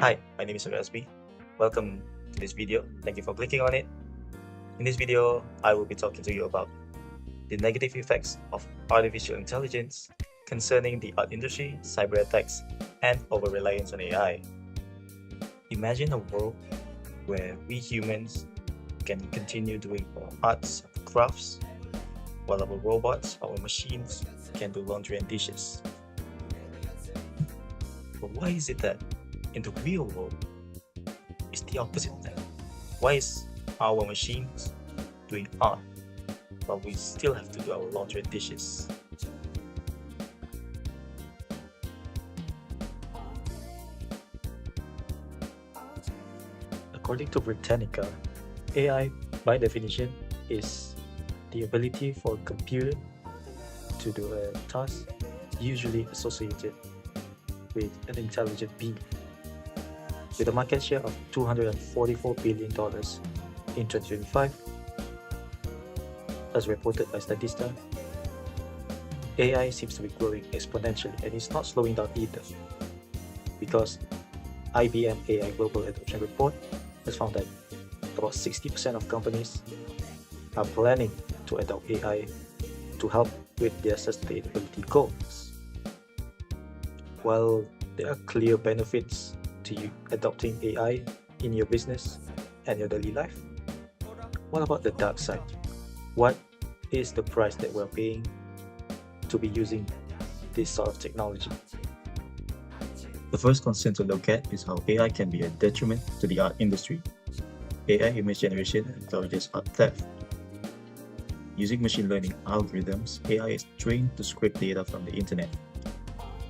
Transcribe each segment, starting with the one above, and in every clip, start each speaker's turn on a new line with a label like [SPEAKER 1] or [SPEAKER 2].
[SPEAKER 1] Hi, my name is Crossby. Welcome to this video. Thank you for clicking on it. In this video, I will be talking to you about the negative effects of artificial intelligence concerning the art industry, cyber attacks, and over-reliance on AI. Imagine a world where we humans can continue doing our arts and crafts, while our robots, our machines, can do laundry and dishes. But why is it that in the real world, it's the opposite then? Why is our machines doing art, but we still have to do our laundry and dishes? According to Britannica, AI, by definition, is the ability for a computer to do a task usually associated with an intelligent being. With a market share of $244 billion in 2025, as reported by Statista, AI seems to be growing exponentially, and it's not slowing down either, because IBM AI Global Adoption Report has found that about 60% of companies are planning to adopt AI to help with their sustainability goals. While there are clear benefits to you adopting AI in your business and your daily life, what about the dark side? What is the price that we're paying to be using this sort of technology? The first concern to look at is how AI can be a detriment to the art industry. AI image generation encourages art theft. Using machine learning algorithms, AI is trained to scrape data from the internet.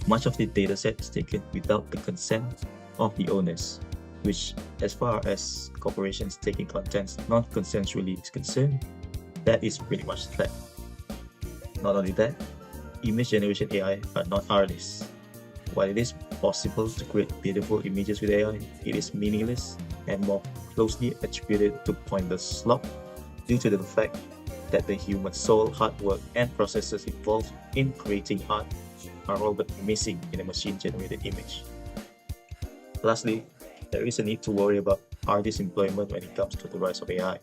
[SPEAKER 1] Much of the dataset is taken without the consent of the owners, which, as far as corporations taking contents non-consensually is concerned, that is pretty much theft. Not only that, image generation AI are not artists. While it is possible to create beautiful images with AI, it is meaningless and more closely attributed to pointless slop due to the fact that the human soul, hard work, and processes involved in creating art are all but missing in a machine-generated image. Lastly, there is a need to worry about artist employment when it comes to the rise of AI.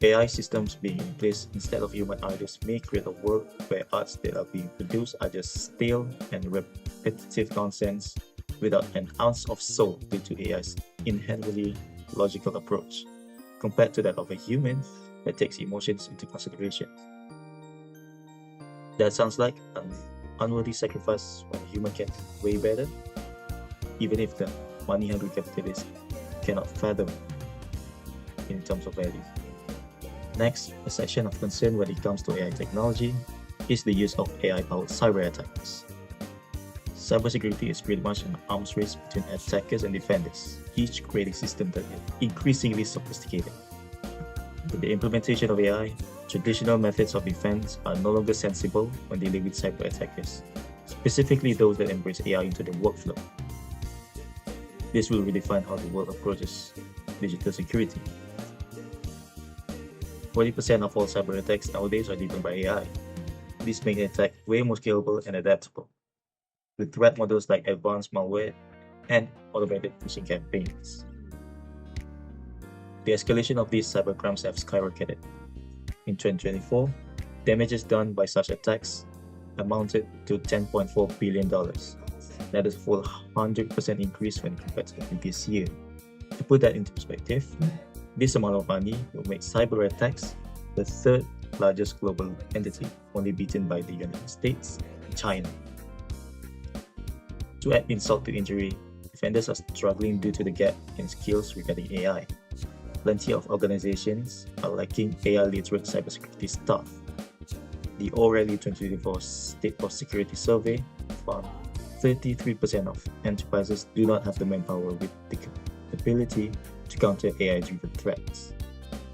[SPEAKER 1] AI systems being in place instead of human artists may create a world where arts that are being produced are just stale and repetitive nonsense without an ounce of soul due to AI's inherently logical approach, compared to that of a human that takes emotions into consideration. That sounds like an unworthy sacrifice when a human can do way better, even if the money-hungry capitalist cannot fathom in terms of value. Next, a section of concern when it comes to AI technology is the use of AI-powered cyber attacks. Cybersecurity is pretty much an arms race between attackers and defenders, each creating systems that are increasingly sophisticated. With the implementation of AI, traditional methods of defense are no longer sensible when dealing with cyber attackers, specifically those that embrace AI into their workflow. This will redefine how the world approaches digital security. 40% of all cyber attacks nowadays are driven by AI. This makes an attack way more scalable and adaptable, with threat models like advanced malware and automated phishing campaigns. The escalation of these cybercrimes have skyrocketed. In 2024, damages done by such attacks amounted to $10.4 billion. That is a full 100% increase when compared to the previous year. To put that into perspective, this amount of money will make cyber attacks the third largest global entity, only beaten by the United States and China. To add insult to injury, defenders are struggling due to the gap in skills regarding AI. Plenty of organizations are lacking AI-literate cybersecurity staff. The Overreliance 2024 State of Security Survey found 33% of enterprises do not have the manpower with the capability to counter AI-driven threats,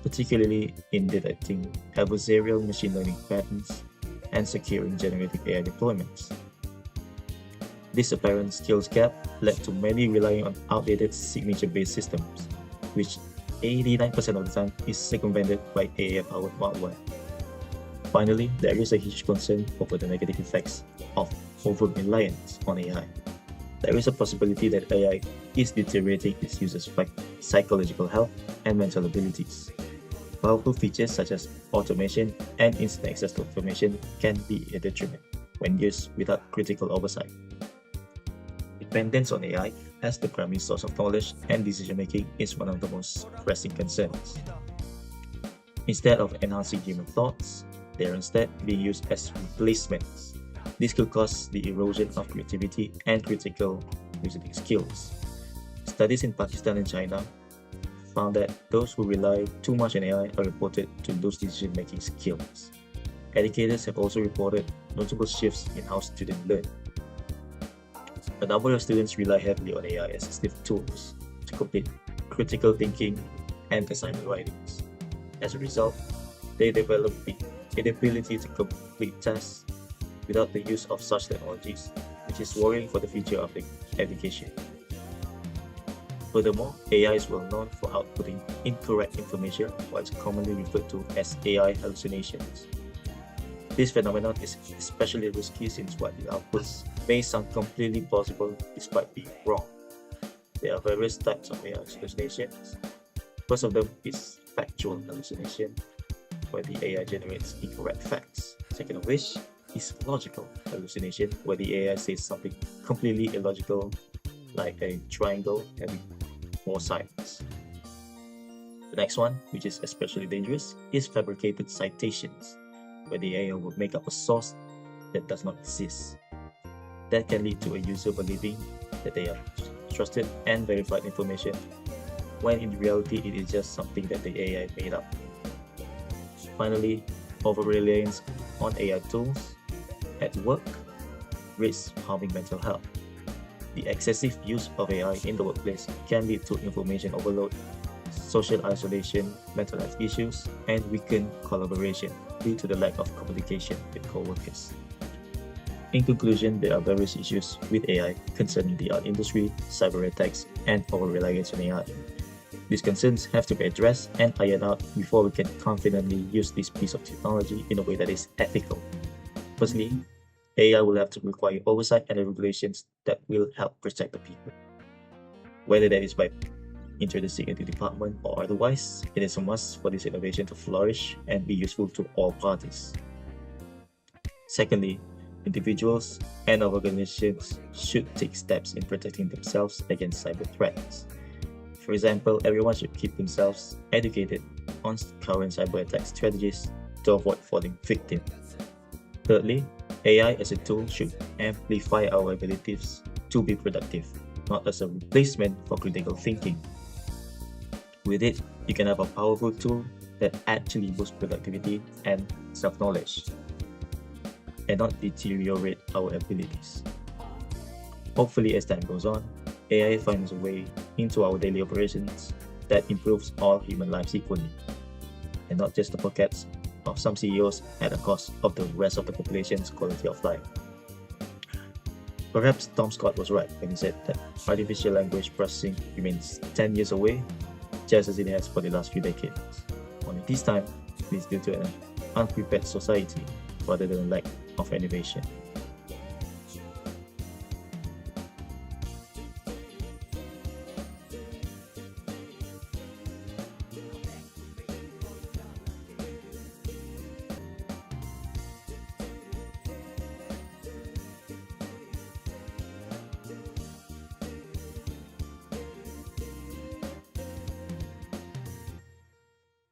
[SPEAKER 1] particularly in detecting adversarial machine learning patterns and securing generative AI deployments. This apparent skills gap led to many relying on outdated signature-based systems, which 89% of the time is circumvented by AI-powered malware. Finally, there is a huge concern over the negative effects of over-reliance on AI. There is a possibility that AI is deteriorating its users' psychological health and mental abilities. Powerful features such as automation and instant access to information can be a detriment when used without critical oversight. Dependence on AI as the primary source of knowledge and decision-making is one of the most pressing concerns. Instead of enhancing human thoughts, they are instead being used as replacements. This could cause the erosion of creativity and critical reasoning skills. Studies in Pakistan and China found that those who rely too much on AI are reported to lose decision-making skills. Educators have also reported notable shifts in how students learn. A number of students rely heavily on AI assistive tools to complete critical thinking and assignment writings. As a result, they develop the inability to complete tasks without the use of such technologies, which is worrying for the future of education. Furthermore, AI is well known for outputting incorrect information, what is commonly referred to as AI hallucinations. This phenomenon is especially risky since what it outputs may sound completely plausible despite being wrong. There are various types of AI hallucinations. First of them is factual hallucination, where the AI generates incorrect facts. Second of which is logical hallucination, where the AI says something completely illogical, like a triangle having 4 sides. The next one, which is especially dangerous, is fabricated citations, where the AI will make up a source that does not exist. That can lead to a user believing that they are trusted and verified information, when in reality it is just something that the AI made up. Finally, overreliance on AI tools at work risks harming mental health. The excessive use of AI in the workplace can lead to information overload, social isolation, mental health issues, and weakened collaboration due to the lack of communication with co-workers. In conclusion, there are various issues with AI concerning the art industry, cyber attacks, and over-reliance on AI. These concerns have to be addressed and ironed out before we can confidently use this piece of technology in a way that is ethical. Firstly, AI will have to require oversight and regulations that will help protect the people. Whether that is by introducing a new department or otherwise, it is a must for this innovation to flourish and be useful to all parties. Secondly, individuals and organizations should take steps in protecting themselves against cyber threats. For example, everyone should keep themselves educated on current cyber attack strategies to avoid falling victim. Thirdly, AI as a tool should amplify our abilities to be productive, not as a replacement for critical thinking. With it, you can have a powerful tool that actually boosts productivity and self-knowledge, and not deteriorate our abilities. Hopefully, as time goes on, AI finds a way into our daily operations that improves all human lives equally, and not just the pockets of some CEOs at the cost of the rest of the population's quality of life. Perhaps Tom Scott was right when he said that artificial language processing remains 10 years away, just as it has for the last few decades. Only this time, it is due to an unprepared society rather than a lack of innovation.